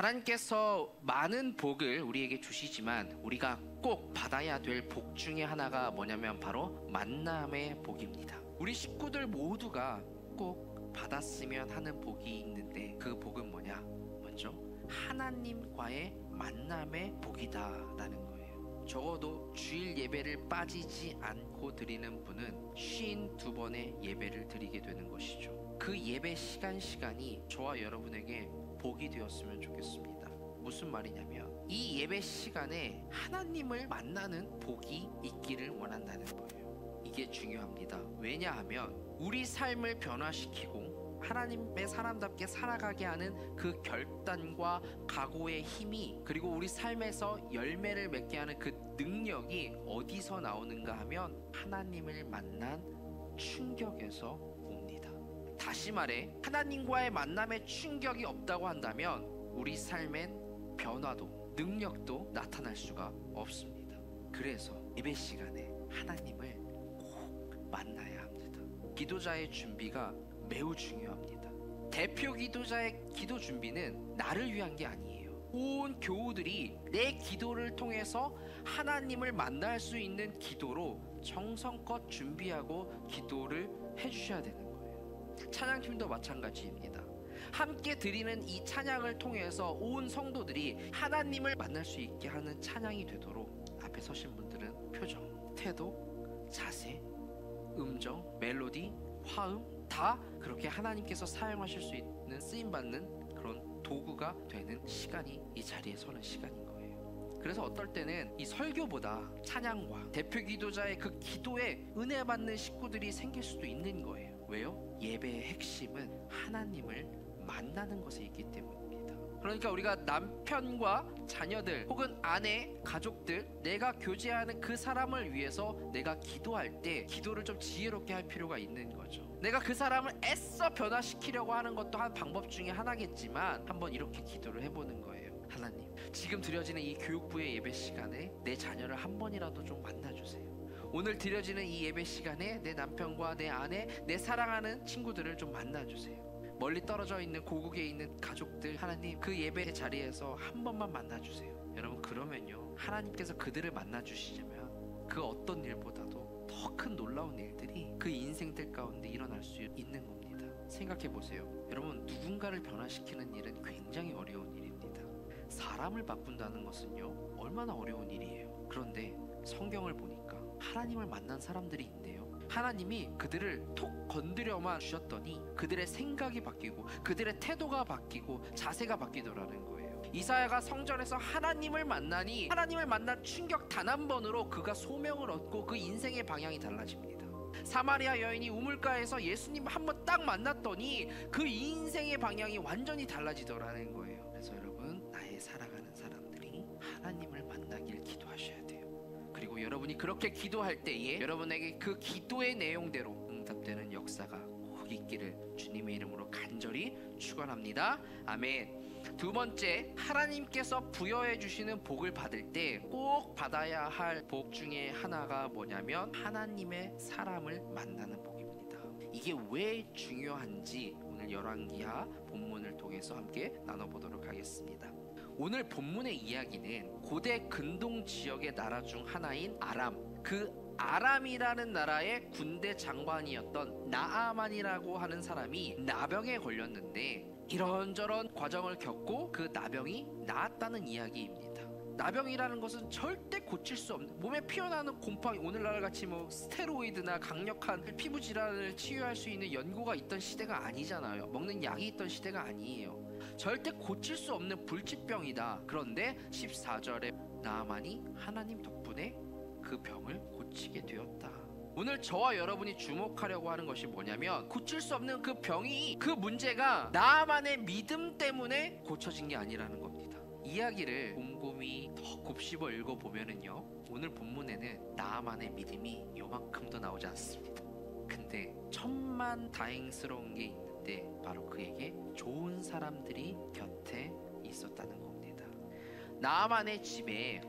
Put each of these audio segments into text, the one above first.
하나님께서 많은 복을 우리에게 주시지만 우리가 꼭 받아야 될 복 중에 하나가 뭐냐면 바로 만남의 복입니다. 우리 식구들 모두가 꼭 받았으면 하는 복이 있는데 그 복은 뭐냐? 먼저 하나님과의 만남의 복이다라는 거예요. 적어도 주일 예배를 빠지지 않고 드리는 분은 52번의 예배를 드리게 되는 것이죠. 그 예배 시간이 저와 여러분에게 복이 되었으면 좋겠습니다. 무슨 말이냐면 이 예배 시간에 하나님을 만나는 복이 있기를 원한다는 거예요. 이게 중요합니다. 왜냐하면 우리 삶을 변화시키고 하나님의 사람답게 살아가게 하는 그 결단과 각오의 힘이, 그리고 우리 삶에서 열매를 맺게 하는 그 능력이 어디서 나오는가 하면 하나님을 만난 충격에서 옵니다. 다시 말해 하나님과의 만남의 충격이 없다고 한다면 우리 삶엔 변화도 능력도 나타날 수가 없습니다. 그래서 예배 시간에 하나님을 꼭 만나야 합니다. 기도자의 준비가 매우 중요합니다. 대표 기도자의 기도 준비는 나를 위한 게 아니에요. 온 교우들이 내 기도를 통해서 하나님을 만날 수 있는 기도로 정성껏 준비하고 기도를 해주셔야 되는 거예요. 찬양팀도 마찬가지입니다. 함께 드리는 이 찬양을 통해서 온 성도들이 하나님을 만날 수 있게 하는 찬양이 되도록 앞에 서신 분들은 표정, 태도, 자세, 음정, 멜로디, 화음 다 그렇게 하나님께서 사용하실 수 있는 쓰임받는 그런 도구가 되는 시간이 이 자리에 서는 시간인 거예요. 그래서 어떨 때는 이 설교보다 찬양과 대표 기도자의 그 기도에 은혜 받는 식구들이 생길 수도 있는 거예요. 왜요? 예배의 핵심은 하나님을 만나는 것에 있기 때문입니다. 그러니까 우리가 남편과 자녀들 혹은 아내, 가족들, 내가 교제하는 그 사람을 위해서 내가 기도할 때 기도를 좀 지혜롭게 할 필요가 있는 거죠. 내가 그 사람을 애써 변화시키려고 하는 것도 한 방법 중에 하나겠지만 한번 이렇게 기도를 해보는 거예요. 하나님, 지금 드려지는 이 교육부의 예배 시간에 내 자녀를 한 번이라도 좀 만나주세요. 오늘 드려지는 이 예배 시간에 내 남편과 내 아내, 내 사랑하는 친구들을 좀 만나주세요. 멀리 떨어져 있는 고국에 있는 가족들, 하나님 그 예배 자리에서 한 번만 만나주세요. 여러분, 그러면요 하나님께서 그들을 만나주시자면 그 어떤 일보다도 더 큰 놀라운 일들이 그 인생들 가운데 일어날 수 있는 겁니다. 생각해보세요. 여러분, 누군가를 변화시키는 일은 굉장히 어려운 일입니다. 사람을 바꾼다는 것은요 얼마나 어려운 일이에요. 그런데 성경을 보니까 하나님을 만난 사람들이 있네요. 하나님이 그들을 톡 건드려만 주셨더니 그들의 생각이 바뀌고 그들의 태도가 바뀌고 자세가 바뀌더라는 거예요. 이사야가 성전에서 하나님을 만나니 하나님을 만난 충격 단 한 번으로 그가 소명을 얻고 그 인생의 방향이 달라집니다. 사마리아 여인이 우물가에서 예수님 한 번 딱 만났더니 그 인생의 방향이 완전히 달라지더라는 거예요. 그래서 여러분, 나의 사랑하는 사람들이 하나님을 만나길 기도하셔야 돼요. 그리고 여러분이 그렇게 기도할 때에 여러분에게 그 기도의 내용대로 응답되는 역사가 꼭 있기를 주님의 이름으로 간절히 축원합니다. 아멘. 두 번째, 하나님께서 부여해 주시는 복을 받을 때 꼭 받아야 할 복 중에 하나가 뭐냐면 하나님의 사람을 만나는 복입니다. 이게 왜 중요한지 오늘 열왕기하 본문을 통해서 함께 나눠보도록 하겠습니다. 오늘 본문의 이야기는 고대 근동 지역의 나라 중 하나인 아람, 그 아람이라는 나라의 군대 장관이었던 나아만이라고 하는 사람이 나병에 걸렸는데 이런저런 과정을 겪고 그 나병이 나았다는 이야기입니다. 나병이라는 것은 절대 고칠 수 없는, 몸에 피어나는 곰팡이, 오늘날 같이 뭐 스테로이드나 강력한 피부 질환을 치유할 수 있는 연고가 있던 시대가 아니잖아요. 먹는 약이 있던 시대가 아니에요. 절대 고칠 수 없는 불치병이다. 그런데 14절에 나아만이 하나님 덕분에 그 병을 고치게 되었다. 오늘 저와 여러분이 주목하려고 하는 것이 뭐냐면 고칠 수 없는 그 병이, 그 문제가 나만의 믿음 때문에 고쳐진 게 아니라는 겁니다. 이야기를 곰곰이 더 곱씹어 읽어보면은요 오늘 본문에는 나만의 믿음이 요만큼도 나오지 않습니다. 근데 천만다행스러운 게 있는데 바로 그에게 좋은 사람들이 곁에 있었다는 겁니다. 나만의 집에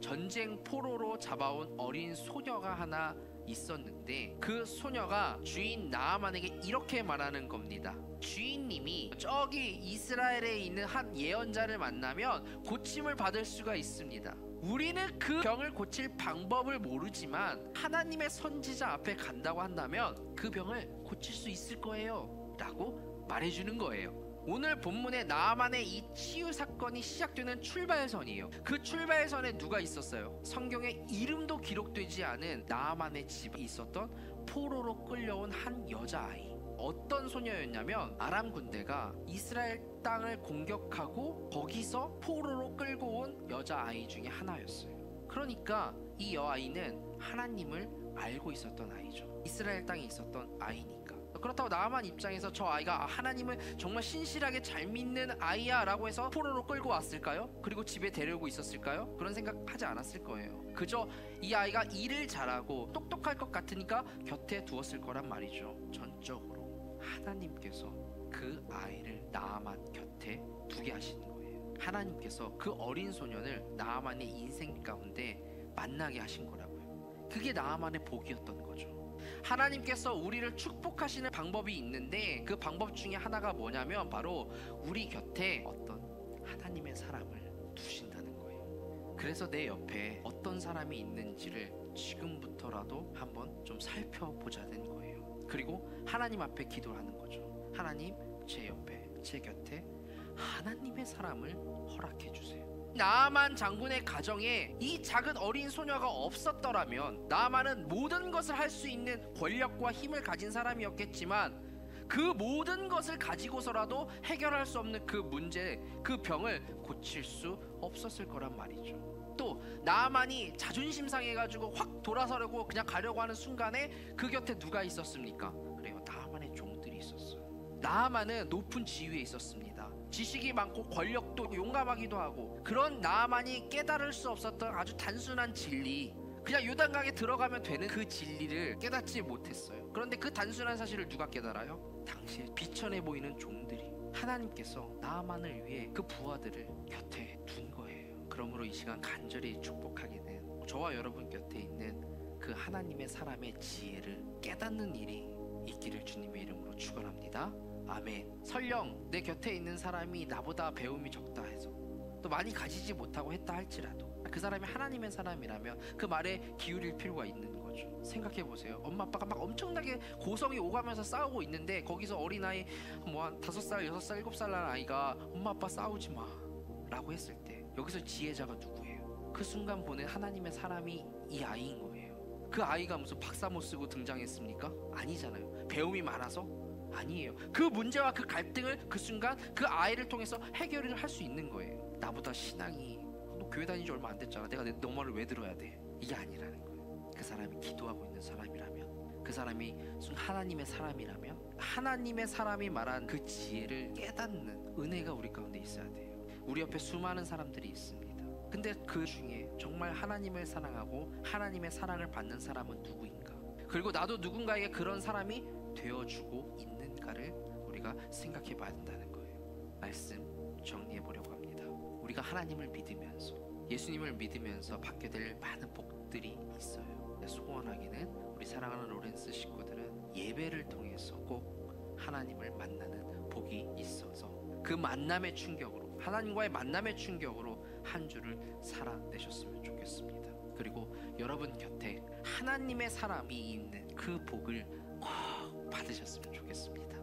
전쟁 포로로 잡아온 어린 소녀가 하나 있었는데 있는데 그 소녀가 주인 나아만에게 이렇게 말하는 겁니다. 주인님이 저기 이스라엘에 있는 한 예언자를 만나면 고침을 받을 수가 있습니다. 우리는 그 병을 고칠 방법을 모르지만 하나님의 선지자 앞에 간다고 한다면 그 병을 고칠 수 있을 거예요 라고 말해주는 거예요. 오늘 본문의 나아만의 이 치유 사건이 시작되는 출발선이에요. 그 출발선에 누가 있었어요? 성경에 이름도 기록되지 않은 나아만의 집에 있었던 포로로 끌려온 한 여자아이. 어떤 소녀였냐면 아람 군대가 이스라엘 땅을 공격하고 거기서 포로로 끌고 온 여자아이 중에 하나였어요. 그러니까 이 여아이는 하나님을 알고 있었던 아이죠. 이스라엘 땅에 있었던 아이니까. 그렇다고 나아만 입장에서 저 아이가 하나님을 정말 신실하게 잘 믿는 아이야 라고 해서 포로로 끌고 왔을까요? 그리고 집에 데려오고 있었을까요? 그런 생각 하지 않았을 거예요. 그저 이 아이가 일을 잘하고 똑똑할 것 같으니까 곁에 두었을 거란 말이죠. 전적으로 하나님께서 그 아이를 나아만 곁에 두게 하시는 거예요. 하나님께서 그 어린 소년을 나아만의 인생 가운데 만나게 하신 거라고요. 그게 나아만의 복이었던 거죠. 하나님께서 우리를 축복하시는 방법이 있는데 그 방법 중에 하나가 뭐냐면 바로 우리 곁에 어떤 하나님의 사람을 두신다는 거예요. 그래서 내 옆에 어떤 사람이 있는지를 지금부터라도 한번 좀 살펴보자 된 거예요. 그리고 하나님 앞에 기도하는 거죠. 하나님, 제 옆에, 제 곁에 하나님의 사람을 허락해 주세요. 나아만 장군의 가정에 이 작은 어린 소녀가 없었더라면 나아만은 모든 것을 할 수 있는 권력과 힘을 가진 사람이었겠지만 그 모든 것을 가지고서라도 해결할 수 없는 그 문제, 그 병을 고칠 수 없었을 거란 말이죠. 또 나아만이 자존심 상해가지고 확 돌아서려고 그냥 가려고 하는 순간에 그 곁에 누가 있었습니까? 그래요, 나아만의 종들이 있었어요. 나아만은 높은 지위에 있었습니다. 지식이 많고 권력도 용감하기도 하고 그런 나아만이 깨달을 수 없었던 아주 단순한 진리, 그냥 요단강에 들어가면 되는 그 진리를 깨닫지 못했어요. 그런데 그 단순한 사실을 누가 깨달아요? 당시에 비천해 보이는 종들이. 하나님께서 나아만을 위해 그 부하들을 곁에 둔 거예요. 그러므로 이 시간 간절히 축복하기는 저와 여러분 곁에 있는 그 하나님의 사람의 지혜를 깨닫는 일이 있기를 주님의 이름으로 축원합니다. 아멘. 설령 내 곁에 있는 사람이 나보다 배움이 적다 해서 또 많이 가지지 못하고 했다 할지라도 그 사람이 하나님의 사람이라면 그 말에 기울일 필요가 있는 거죠. 생각해보세요. 엄마 아빠가 막 엄청나게 고성이 오가면서 싸우고 있는데 거기서 어린아이 뭐 한 5살, 6살, 7살 난 아이가 엄마 아빠 싸우지 마 라고 했을 때 여기서 지혜자가 누구예요? 그 순간 보낸 하나님의 사람이 이 아이인 거예요. 그 아이가 무슨 박사 못 쓰고 등장했습니까? 아니잖아요. 배움이 많아서? 아니에요. 그 문제와 그 갈등을 그 순간 그 아이를 통해서 해결을 할 수 있는 거예요. 나보다 신앙이 너 교회 다닌 지 얼마 안 됐잖아. 내가 너 말을 왜 들어야 돼? 이게 아니라는 거예요. 그 사람이 기도하고 있는 사람이라면, 그 사람이 하나님의 사람이라면 하나님의 사람이 말한 그 지혜를 깨닫는 은혜가 우리 가운데 있어야 돼요. 우리 옆에 수많은 사람들이 있습니다. 근데 그 중에 정말 하나님을 사랑하고 하나님의 사랑을 받는 사람은 누구인가? 그리고 나도 누군가에게 그런 사람이 되어주고 있는가를 우리가 생각해 봐야 된다는 거예요. 말씀 정리해 보려고 합니다. 우리가 하나님을 믿으면서 예수님을 믿으면서 받게 될 많은 복들이 있어요. 소원하기는 우리 사랑하는 로렌스 식구들은 예배를 통해서 꼭 하나님을 만나는 복이 있어서 그 만남의 충격으로, 하나님과의 만남의 충격으로 한 주를 살아내셨으면 좋겠습니다. 그리고 여러분 곁에 하나님의 사람이 있는 그 복을 꼭 받으셨으면 좋겠습니다.